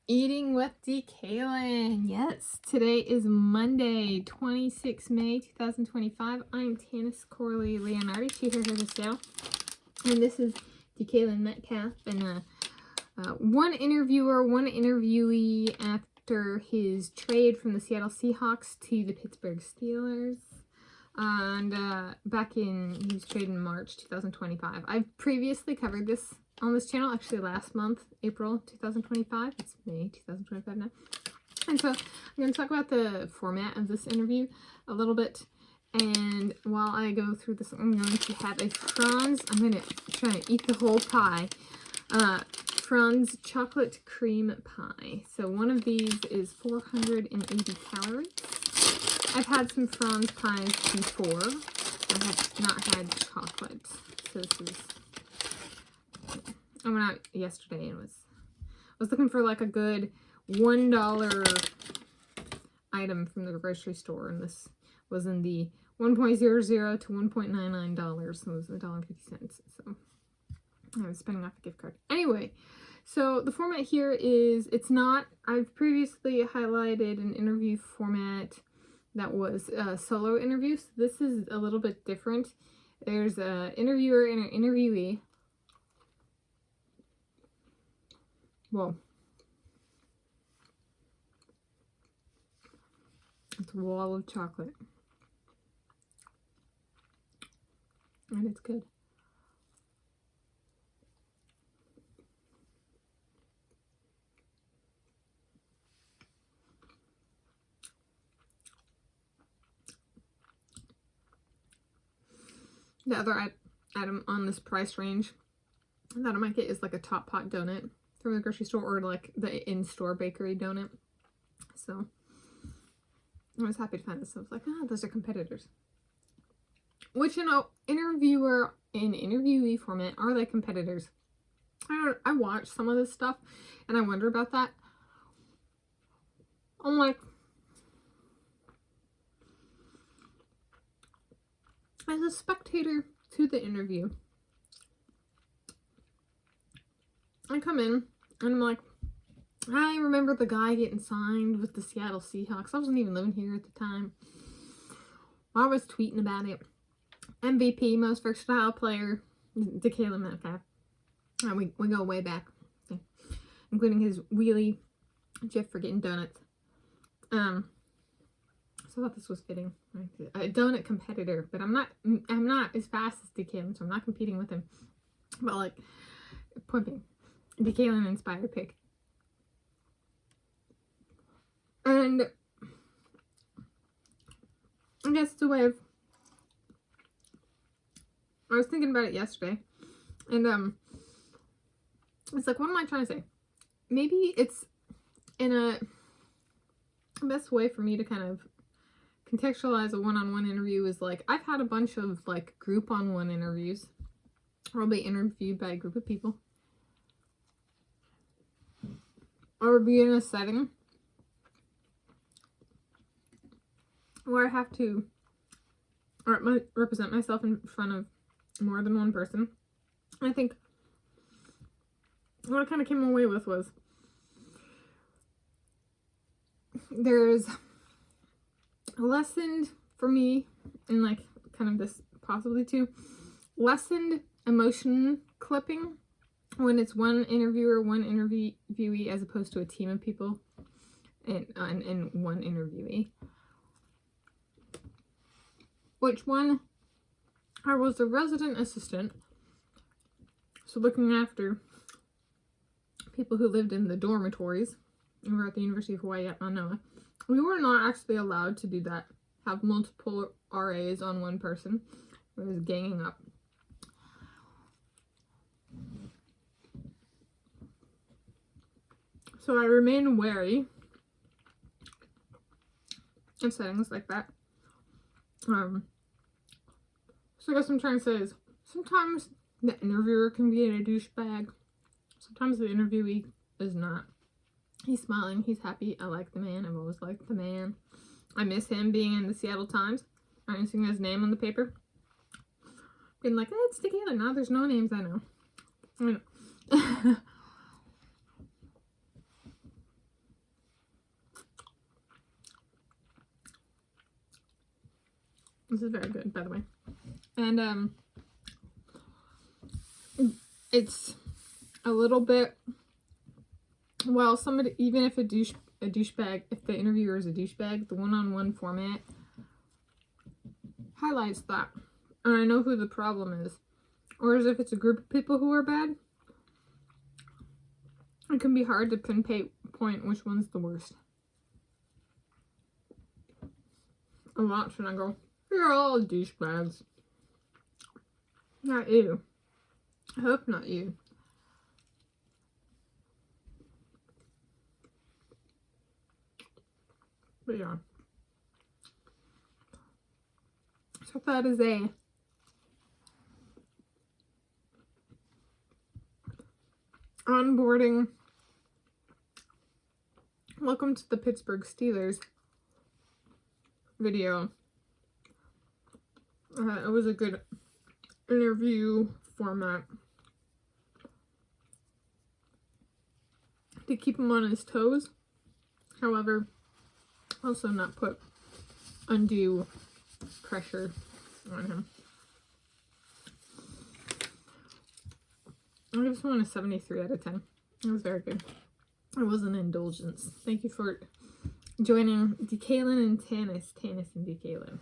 Eating with DeKaylin. Yes, today is Monday, 26 May 2025. I'm Tanis Coralee Leonhardi. She here to Seattle. And this is DeKaylin Metcalf. And one interviewer, one interviewee after his trade from the Seattle Seahawks to the Pittsburg Steelers. And he was traded in March 2025. I've previously covered this on this channel, actually last month, April 2025. It's May 2025 now. And so I'm going to talk about the format of this interview a little bit. And while I go through this, I'm going to have a Franz. I'm going to try and eat the whole pie. Franz chocolate cream pie. So one of these is 480 calories. I've had some Franz pies before. I have not had chocolate. So this is... I went out yesterday and was looking for like a good $1 item from the grocery store, and this was in the $1.00 to $1.99, so it was $1.50. So I was spending off a gift card. Anyway, so the format here is, I've previously highlighted an interview format that was a solo interview. So this is a little bit different. There's an interviewer and an interviewee. Well, it's a wall of chocolate. And it's good. The other item on this price range that I might get is like a top pot donut from the grocery store, or like the in-store bakery donut. So I was happy to find this. I was like, those are competitors. Which, in an interviewer and interviewee format, are they competitors? I watch some of this stuff and I wonder about that. I'm like, as a spectator to the interview, I come in and I'm like, I remember the guy getting signed with the Seattle Seahawks. I wasn't even living here at the time. I was tweeting about it. MVP, most versatile player, DeKaylin Metcalf. We go way back, including his wheelie gif for getting donuts. So I thought this was fitting. A donut competitor, but I'm not as fast as DeKaylin, so I'm not competing with him. But like, point being, DeKaylin inspired pick. And I guess it's a way of, I was thinking about it yesterday, and it's like, what am I trying to say? Maybe it's in a best way for me to kind of contextualize a one-on-one interview is like, I've had a bunch of like group on one interviews where I'll be interviewed by a group of people, or be in a setting where I have to represent myself in front of more than one person. I think what I kind of came away with was there's lessened, for me, and like kind of this possibly too, lessened emotion clipping when it's one interviewer, one interviewee, as opposed to a team of people and one interviewee. Which one, I was a resident assistant, so looking after people who lived in the dormitories over at the University of Hawaii at Manoa. We were not actually allowed to do that, have multiple RAs on one person. It was ganging up. So I remain wary in settings like that. So I guess what I'm trying to say is, sometimes the interviewer can be a douchebag. Sometimes the interviewee is not. He's smiling, he's happy. I like the man. I've always liked the man. I miss him being in the Seattle Times. I ain't seeing his name on the paper. Being like, it's DeKaylin. Now there's no names I know. This is very good, by the way. And it's a little bit, well, somebody, even if a douchebag, if the interviewer is a douchebag, the one-on-one format highlights that. And I know who the problem is. Whereas if it's a group of people who are bad, it can be hard to pinpoint which one's the worst. I watch and I go, you're all douchebags. Not you. I hope not you. But yeah. So that is a onboarding. Welcome to the Pittsburg Steelers video. It was a good interview format to keep him on his toes. However, also not put undue pressure on him. I just want a 73 out of 10. It was very good. It was an indulgence. Thank you for joining DeKaylin and Tanis and DeKaylin.